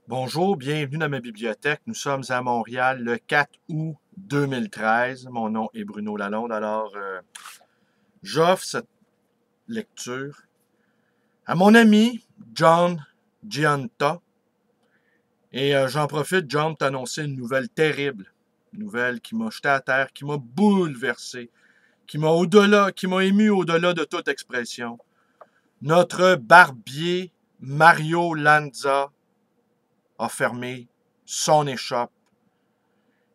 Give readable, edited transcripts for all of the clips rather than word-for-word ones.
Bonjour, bienvenue dans ma bibliothèque. Nous sommes à Montréal le 4 août 2013. Mon nom est Bruno Lalonde. J'offre cette lecture à mon ami John Giunta. J'en profite, John, pour t'annoncer une nouvelle terrible. Une nouvelle qui m'a jeté à terre, qui m'a bouleversé, qui m'a ému au-delà de toute expression. Notre barbier Mario Lanza a fermé son échoppe.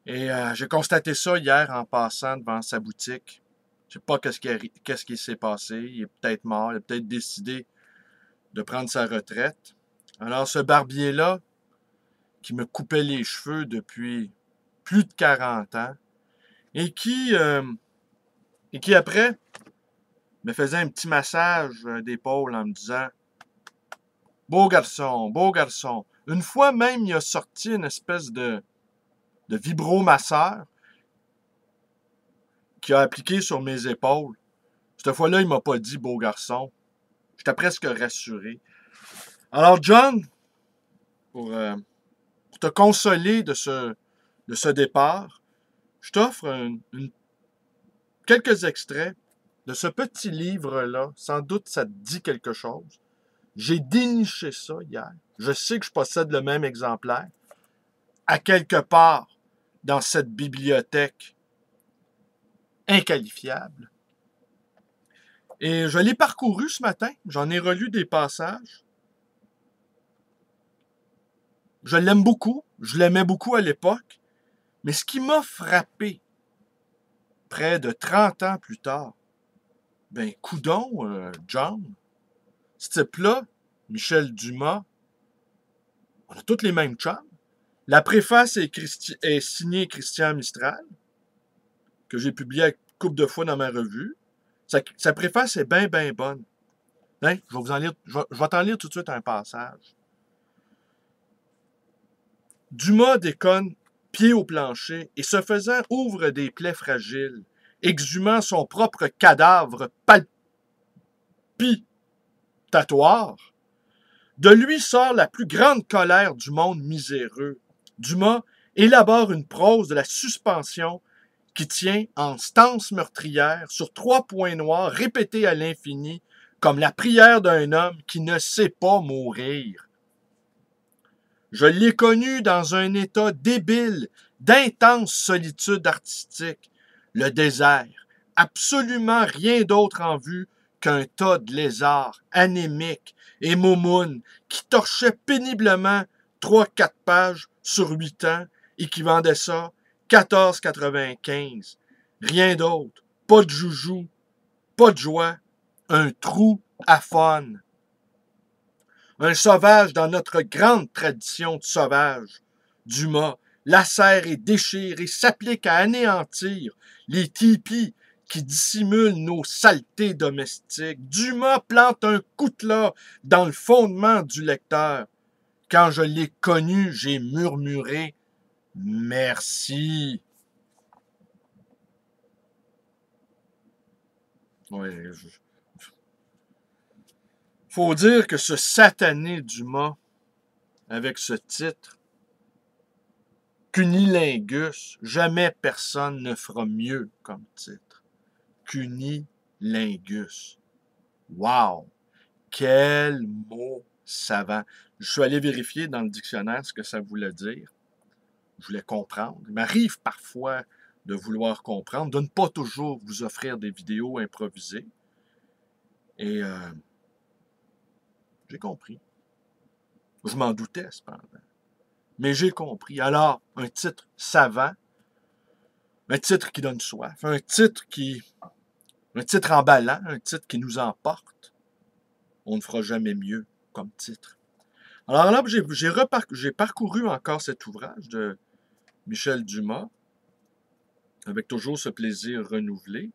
J'ai constaté ça hier en passant devant sa boutique. Je sais pas qu'est-ce qui s'est passé. Il est peut-être mort, il a peut-être décidé de prendre sa retraite. Alors ce barbier-là, qui me coupait les cheveux depuis plus de 40 ans, et qui après me faisait un petit massage d'épaule en me disant beau garçon, beau garçon. Une fois même, il a sorti une espèce de vibromasseur qui a appliqué sur mes épaules. Cette fois-là, il m'a pas dit beau garçon. J'étais presque rassuré. Alors, John, pour te consoler de ce départ, je t'offre quelques extraits de ce petit livre-là. Sans doute, ça te dit quelque chose. J'ai déniché ça hier. Je sais que je possède le même exemplaire. À quelque part dans cette bibliothèque inqualifiable. Et je l'ai parcouru ce matin. J'en ai relu des passages. Je l'aime beaucoup. Je l'aimais beaucoup à l'époque. Mais ce qui m'a frappé près de 30 ans plus tard, ben, coudon, John, ce type-là, Michel Dumas, on a tous les mêmes chums. La préface est signée Christian Mistral, que j'ai publié une couple de fois dans ma revue. Sa préface est bien, bien bonne. Hein? Je vais t'en lire tout de suite un passage. Dumas déconne, pied au plancher, et se faisant ouvre des plaies fragiles, exhumant son propre cadavre palpitatoire. De lui sort la plus grande colère du monde miséreux. Dumas élabore une prose de la suspension qui tient en stance meurtrière sur 3 points noirs répétés à l'infini comme la prière d'un homme qui ne sait pas mourir. Je l'ai connu dans un état débile, d'intense solitude artistique, le désert, absolument rien d'autre en vue qu'un tas de lézards anémiques et moumounes qui torchaient péniblement 3-4 pages sur 8 ans et qui vendaient ça 14,95. Rien d'autre, pas de joujou, pas de joie, un trou à fun. Un sauvage dans notre grande tradition de sauvage. Dumas lacère et déchire et s'applique à anéantir les tipis qui dissimulent nos saletés domestiques. Dumas plante un coutelas dans le fondement du lecteur. Quand je l'ai connu, j'ai murmuré « Merci ». Ouais, faut dire que ce satané Dumas, avec ce titre, Cunilingus, jamais personne ne fera mieux comme titre. Cunilingus. Wow! Quel mot savant. Je suis allé vérifier dans le dictionnaire ce que ça voulait dire. Je voulais comprendre. Il m'arrive parfois de vouloir comprendre, de ne pas toujours vous offrir des vidéos improvisées. Et j'ai compris. Je m'en doutais, cependant. Mais j'ai compris. Alors, un titre savant, un titre qui donne soif, un titre emballant, un titre qui nous emporte. On ne fera jamais mieux comme titre. Alors là, j'ai parcouru encore cet ouvrage de Michel Dumas, avec toujours ce plaisir renouvelé.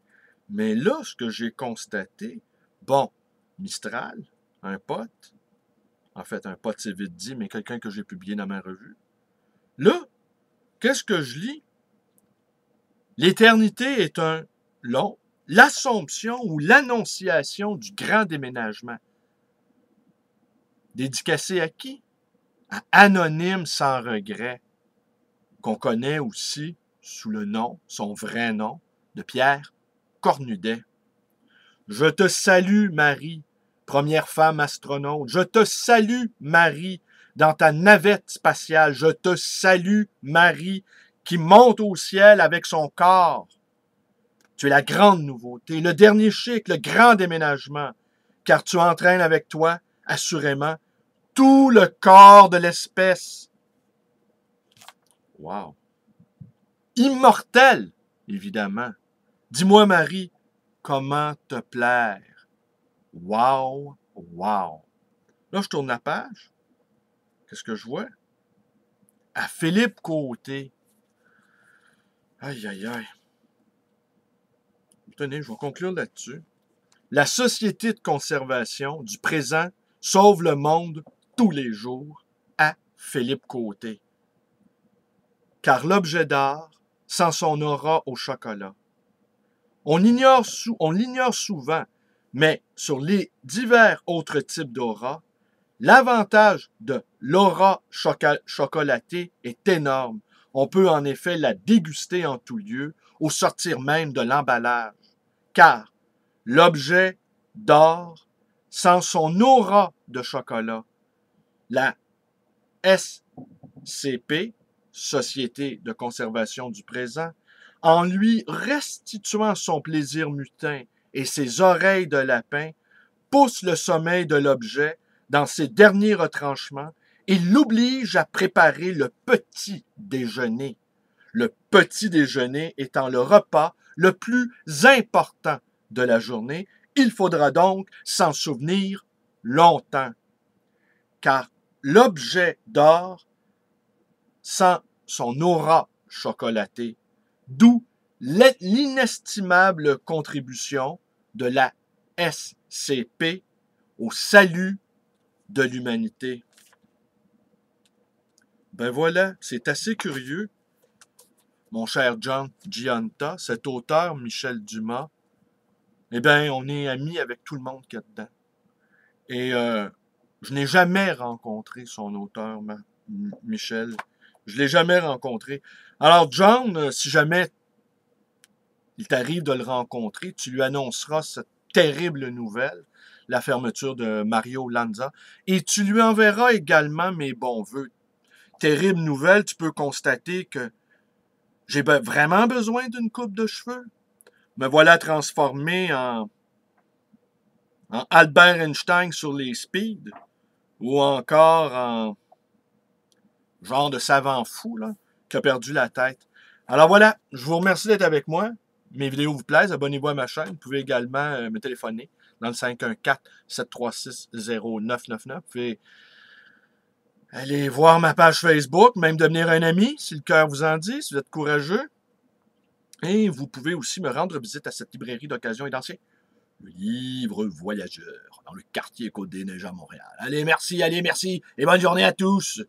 Mais là, ce que j'ai constaté, bon, Mistral, un pote, en fait, un pote, c'est vite dit, mais quelqu'un que j'ai publié dans ma revue. Là, qu'est-ce que je lis? L'éternité est un long, l'Assomption ou l'Annonciation du grand déménagement. Dédicacé à qui? à Anonyme sans regret, qu'on connaît aussi sous le nom, son vrai nom, de Pierre Cornudet. Je te salue, Marie, première femme astronaute. Je te salue, Marie, dans ta navette spatiale. Je te salue, Marie, qui monte au ciel avec son corps. Tu es la grande nouveauté, le dernier chic, le grand déménagement, car tu entraînes avec toi, assurément, tout le corps de l'espèce. Wow! Immortel, évidemment. Dis-moi, Marie, comment te plaire? Wow, wow. Là, je tourne la page. Qu'est-ce que je vois? À Philippe Côté. Aïe, aïe, aïe. Tenez, je vais conclure là-dessus. La société de conservation du présent sauve le monde tous les jours à Philippe Côté. Car l'objet d'art, sans son aura au chocolat. On l'ignore souvent, mais sur les divers autres types d'aura, l'avantage de l'aura chocolatée est énorme. On peut en effet la déguster en tout lieu, au sortir même de l'emballage. Car l'objet d'or, sans son aura de chocolat, la SCP, Société de conservation du présent, en lui restituant son plaisir mutin et ses oreilles de lapin, pousse le sommeil de l'objet dans ses derniers retranchements et l'oblige à préparer le petit déjeuner. Le petit déjeuner étant le repas le plus important de la journée, il faudra donc s'en souvenir longtemps. Car l'objet d'or, sans son aura chocolatée, d'où l'inestimable contribution de la SCP au salut de l'humanité. Ben voilà, c'est assez curieux, mon cher John Giunta, cet auteur, Michel Dumas. Eh bien, on est amis avec tout le monde qu'il y a dedans. Et je n'ai jamais rencontré son auteur, Michel. Je ne l'ai jamais rencontré. Alors, John, si jamais il t'arrive de le rencontrer, tu lui annonceras cette terrible nouvelle, la fermeture de Mario Lanza, et tu lui enverras également mes bons voeux. Terrible nouvelle, tu peux constater que j'ai vraiment besoin d'une coupe de cheveux. Me voilà transformé en Albert Einstein sur les speeds, ou encore en genre de savant fou là, qui a perdu la tête. Alors voilà, je vous remercie d'être avec moi. Mes vidéos vous plaisent, abonnez-vous à ma chaîne. Vous pouvez également me téléphoner dans le 514-736-0999. Vous pouvez aller voir ma page Facebook, même devenir un ami, si le cœur vous en dit, si vous êtes courageux. Et vous pouvez aussi me rendre visite à cette librairie d'occasion et d'anciens. Le livre voyageur, dans le quartier Côte-des-Neiges à Montréal. Allez, merci, et bonne journée à tous!